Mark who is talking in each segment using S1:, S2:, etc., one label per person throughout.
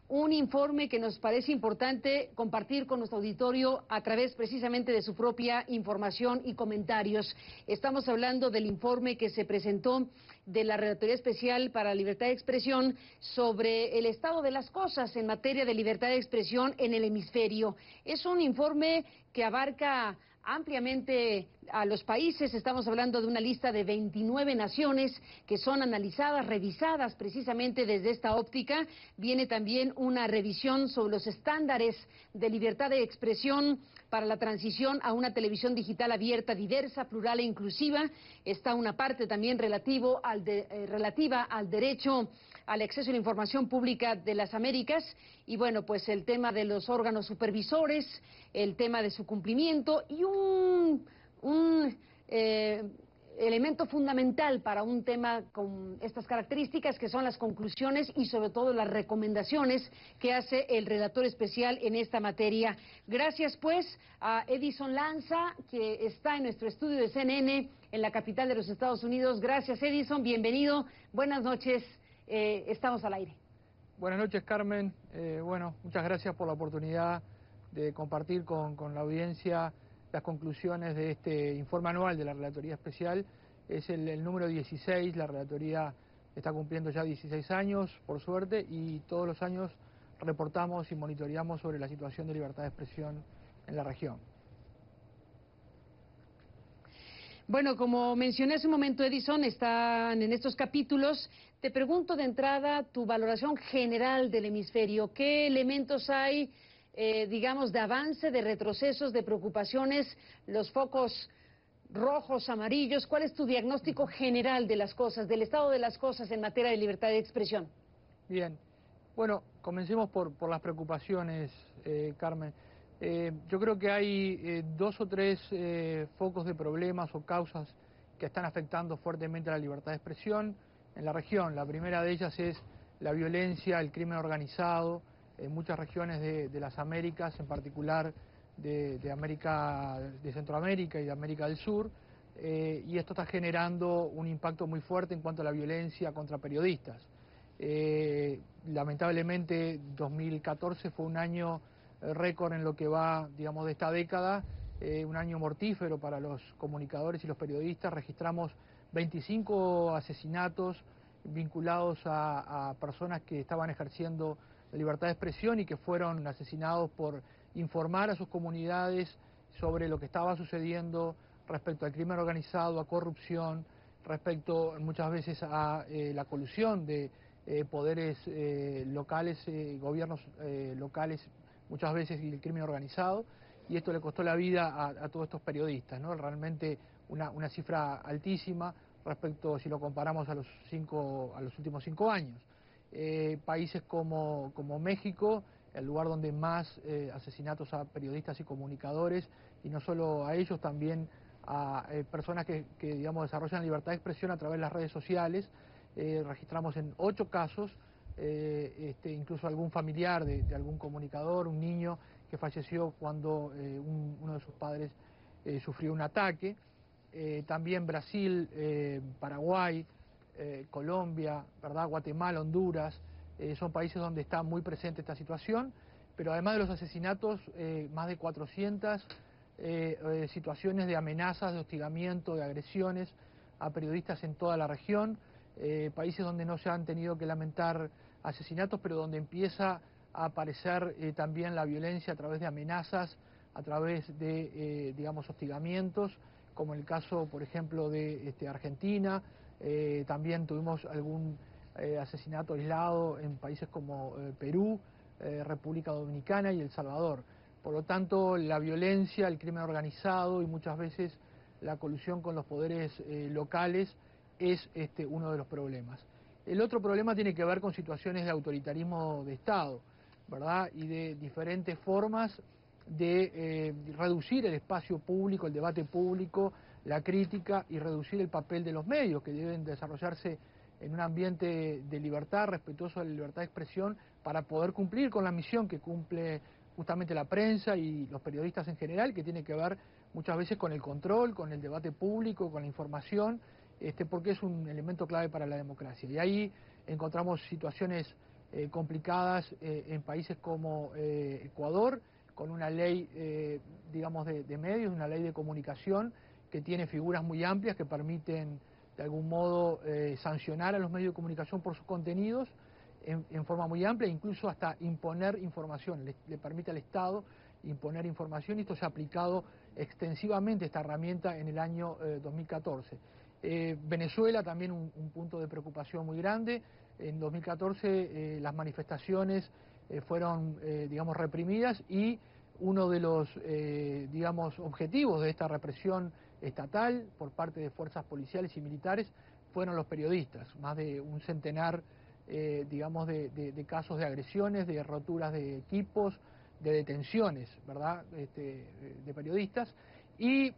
S1: Un informe que nos parece importante compartir con nuestro auditorio a través precisamente de su propia información y comentarios. Estamos hablando del informe que se presentó de la Relatoría Especial para la Libertad de Expresión sobre el estado de las cosas en materia de libertad de expresión en el hemisferio. Es un informe que abarca ampliamente a los países. Estamos hablando de una lista de 29 naciones que son analizadas, revisadas precisamente desde esta óptica. Viene también una revisión sobre los estándares de libertad de expresión para la transición a una televisión digital abierta, diversa, plural e inclusiva. Está una parte también relativa al derecho al acceso a la información pública de las Américas y bueno, pues el tema de los órganos supervisores, el tema de su cumplimiento y un elemento fundamental para un tema con estas características que son las conclusiones y sobre todo las recomendaciones que hace el relator especial en esta materia. Gracias pues a Edison Lanza, que está en nuestro estudio de CNN en la capital de los Estados Unidos. Gracias Edison, bienvenido, buenas noches, estamos al aire.
S2: Buenas noches Carmen, muchas gracias por la oportunidad de compartir con la audiencia las conclusiones de este informe anual de la Relatoría Especial. Es el número 16, la Relatoría está cumpliendo ya 16 años, por suerte, y todos los años reportamos y monitoreamos sobre la situación de libertad de expresión en la región.
S1: Bueno, como mencioné hace un momento, Edison, están en estos capítulos. Te pregunto de entrada tu valoración general del hemisferio. ¿Qué elementos hay, digamos, de avance, de retrocesos, de preocupaciones, los focos rojos, amarillos? ¿Cuál es tu diagnóstico general de las cosas, del estado de las cosas en materia de libertad de expresión?
S2: Bien, bueno, comencemos por las preocupaciones, Carmen. Yo creo que hay dos o tres focos de problemas o causas que están afectando fuertemente a la libertad de expresión en la región. La primera de ellas es la violencia, el crimen organizado en muchas regiones de las Américas, en particular de Centroamérica y de América del Sur, y esto está generando un impacto muy fuerte en cuanto a la violencia contra periodistas. Lamentablemente 2014 fue un año récord en lo que va, digamos, de esta década, un año mortífero para los comunicadores y los periodistas. Registramos 25 asesinatos vinculados a personas que estaban ejerciendo la libertad de expresión y que fueron asesinados por informar a sus comunidades sobre lo que estaba sucediendo respecto al crimen organizado, a corrupción, respecto muchas veces a la colusión de poderes locales, gobiernos locales, muchas veces y el crimen organizado, y esto le costó la vida a todos estos periodistas, ¿no? Realmente una cifra altísima respecto, si lo comparamos a los últimos 5 años. Países como México, el lugar donde más asesinatos a periodistas y comunicadores, y no solo a ellos, también a personas que digamos, desarrollan libertad de expresión a través de las redes sociales. Registramos en 8 casos, incluso algún familiar de algún comunicador, un niño que falleció cuando uno de sus padres sufrió un ataque. También Brasil, Paraguay, Colombia, ¿verdad? Guatemala, Honduras, son países donde está muy presente esta situación, pero además de los asesinatos, más de 400 situaciones de amenazas, de hostigamiento, de agresiones a periodistas en toda la región, países donde no se han tenido que lamentar asesinatos, pero donde empieza a aparecer también la violencia a través de amenazas, a través de, digamos, hostigamientos, como el caso, por ejemplo, de Argentina. También tuvimos algún asesinato aislado en países como Perú, República Dominicana y El Salvador. Por lo tanto, la violencia, el crimen organizado y muchas veces la colusión con los poderes locales es uno de los problemas. El otro problema tiene que ver con situaciones de autoritarismo de Estado, ¿verdad? Y de diferentes formas de reducir el espacio público, el debate público, la crítica y reducir el papel de los medios, que deben desarrollarse en un ambiente de libertad, respetuoso de la libertad de expresión, para poder cumplir con la misión que cumple justamente la prensa y los periodistas en general, que tiene que ver muchas veces con el control, con el debate público, con la información, porque es un elemento clave para la democracia. Y ahí encontramos situaciones complicadas en países como Ecuador, con una ley, digamos, de medios, una ley de comunicación que tiene figuras muy amplias que permiten, de algún modo, sancionar a los medios de comunicación por sus contenidos en forma muy amplia, incluso hasta imponer información, le permite al Estado imponer información, y esto se ha aplicado extensivamente, esta herramienta, en el año 2014. Venezuela también un punto de preocupación muy grande. En 2014 las manifestaciones fueron, digamos, reprimidas, y uno de los, digamos, objetivos de esta represión estatal por parte de fuerzas policiales y militares fueron los periodistas. Más de un centenar, digamos, de casos de agresiones, de roturas de equipos, de detenciones, ¿verdad?, de periodistas, y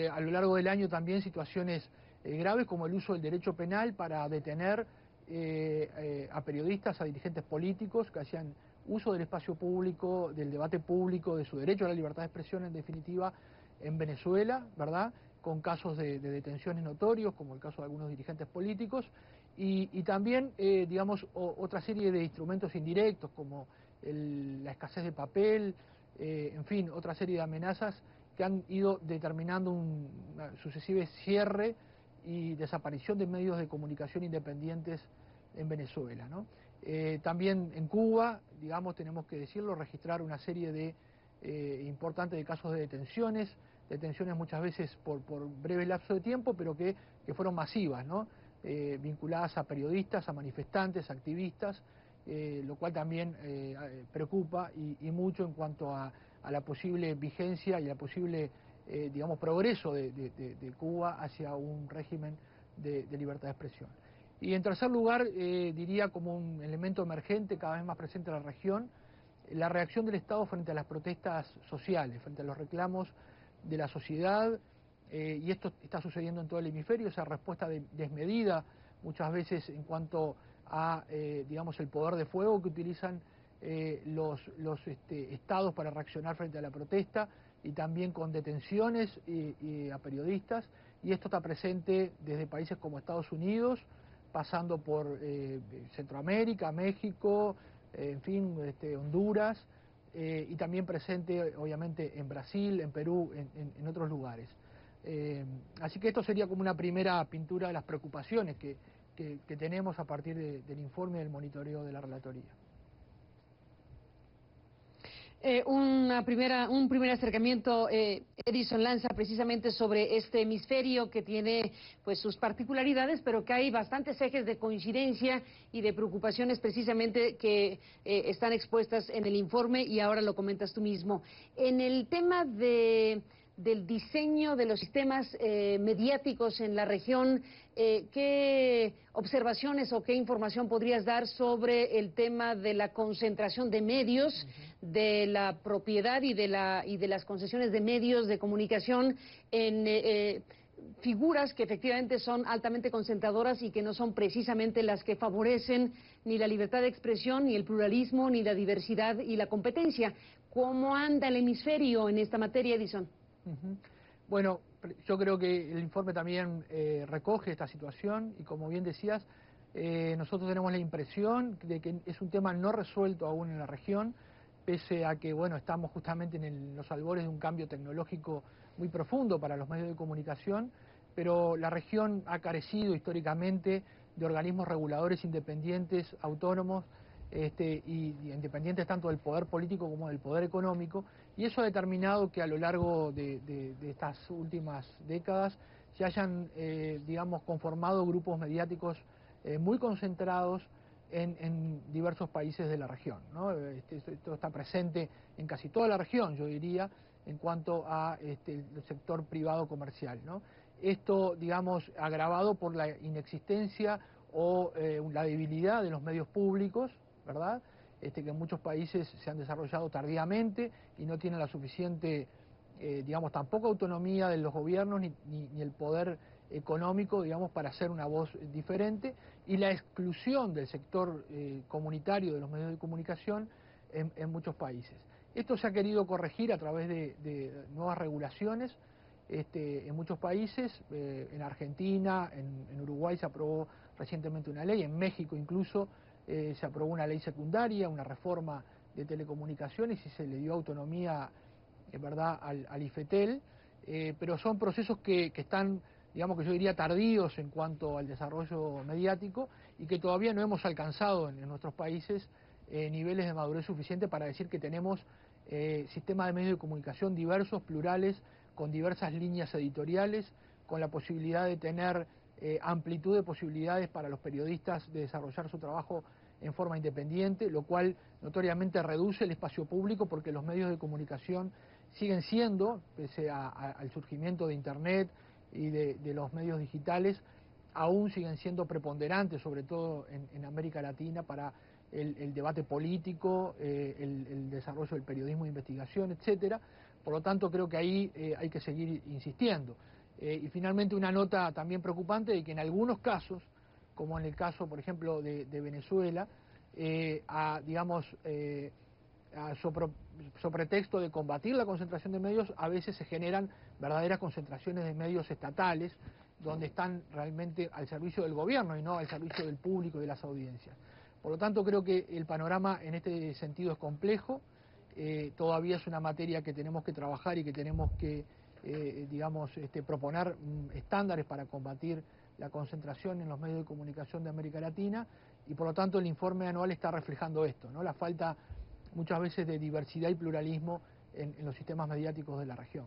S2: a lo largo del año también situaciones graves como el uso del derecho penal para detener a periodistas, a dirigentes políticos que hacían uso del espacio público, del debate público, de su derecho a la libertad de expresión, en definitiva, en Venezuela, ¿verdad?, con casos de detenciones notorios, como el caso de algunos dirigentes políticos, y también, digamos, otra serie de instrumentos indirectos, como la escasez de papel, en fin, otra serie de amenazas que han ido determinando un sucesivo cierre y desaparición de medios de comunicación independientes en Venezuela, ¿no? También en Cuba, digamos, tenemos que decirlo, registrar una serie de importantes de casos de detenciones muchas veces por breve lapso de tiempo, pero que fueron masivas, ¿no? Vinculadas a periodistas, a manifestantes, activistas, lo cual también preocupa y mucho en cuanto a la posible vigencia y a la posible, digamos, progreso de Cuba hacia un régimen de libertad de expresión. Y en tercer lugar, diría como un elemento emergente cada vez más presente en la región, la reacción del Estado frente a las protestas sociales, frente a los reclamos de la sociedad, y esto está sucediendo en todo el hemisferio, esa respuesta desmedida muchas veces en cuanto a, digamos, el poder de fuego que utilizan los estados para reaccionar frente a la protesta, y también con detenciones a periodistas, y esto está presente desde países como Estados Unidos, pasando por Centroamérica, México, en fin, Honduras, y también presente obviamente en Brasil, en Perú, en otros lugares. Así que esto sería como una primera pintura de las preocupaciones que tenemos a partir del informe del monitoreo de la relatoría.
S1: Un primer acercamiento, Edison Lanza, precisamente sobre este hemisferio que tiene pues sus particularidades, pero que hay bastantes ejes de coincidencia y de preocupaciones precisamente que están expuestas en el informe, y ahora lo comentas tú mismo. En el tema del diseño de los sistemas mediáticos en la región, ¿qué observaciones o qué información podrías dar sobre el tema de la concentración de medios, de la propiedad y de las concesiones de medios de comunicación en figuras que efectivamente son altamente concentradoras y que no son precisamente las que favorecen ni la libertad de expresión, ni el pluralismo, ni la diversidad y la competencia? ¿Cómo anda el hemisferio en esta materia, Edison?
S2: Bueno, yo creo que el informe también recoge esta situación, y como bien decías, nosotros tenemos la impresión de que es un tema no resuelto aún en la región, pese a que, bueno, estamos justamente en los albores de un cambio tecnológico muy profundo para los medios de comunicación, pero la región ha carecido históricamente de organismos reguladores independientes, autónomos, y independientes tanto del poder político como del poder económico, y eso ha determinado que a lo largo de estas últimas décadas se hayan, digamos, conformado grupos mediáticos muy concentrados en diversos países de la región, ¿no? Esto está presente en casi toda la región, yo diría, en cuanto a el sector privado comercial, ¿no? Esto, digamos, agravado por la inexistencia o la debilidad de los medios públicos, ¿verdad?, que en muchos países se han desarrollado tardíamente y no tienen la suficiente, digamos, tampoco autonomía de los gobiernos ni el poder económico, digamos, para hacer una voz diferente, y la exclusión del sector comunitario de los medios de comunicación en muchos países. Esto se ha querido corregir a través de nuevas regulaciones en muchos países. En Argentina, en Uruguay se aprobó recientemente una ley, en México incluso se aprobó una ley secundaria, una reforma de telecomunicaciones y se le dio autonomía, ¿verdad?, al IFETEL, pero son procesos que están, digamos, que yo diría tardíos en cuanto al desarrollo mediático y que todavía no hemos alcanzado en nuestros países niveles de madurez suficiente para decir que tenemos sistemas de medios de comunicación diversos, plurales, con diversas líneas editoriales, con la posibilidad de tener amplitud de posibilidades para los periodistas de desarrollar su trabajo en forma independiente, lo cual notoriamente reduce el espacio público porque los medios de comunicación siguen siendo, pese al surgimiento de Internet y de los medios digitales, aún siguen siendo preponderantes, sobre todo en América Latina, para el debate político, el desarrollo del periodismo de investigación, etcétera. Por lo tanto, creo que ahí hay que seguir insistiendo. Y finalmente una nota también preocupante de que en algunos casos, como en el caso, por ejemplo, de Venezuela, sobre texto de combatir la concentración de medios, a veces se generan verdaderas concentraciones de medios estatales, donde están realmente al servicio del gobierno y no al servicio del público y de las audiencias. Por lo tanto, creo que el panorama en este sentido es complejo, todavía es una materia que tenemos que trabajar y que tenemos que, proponer estándares para combatir la concentración en los medios de comunicación de América Latina, y por lo tanto el informe anual está reflejando esto, ¿no?, la falta muchas veces de diversidad y pluralismo en los sistemas mediáticos de la región.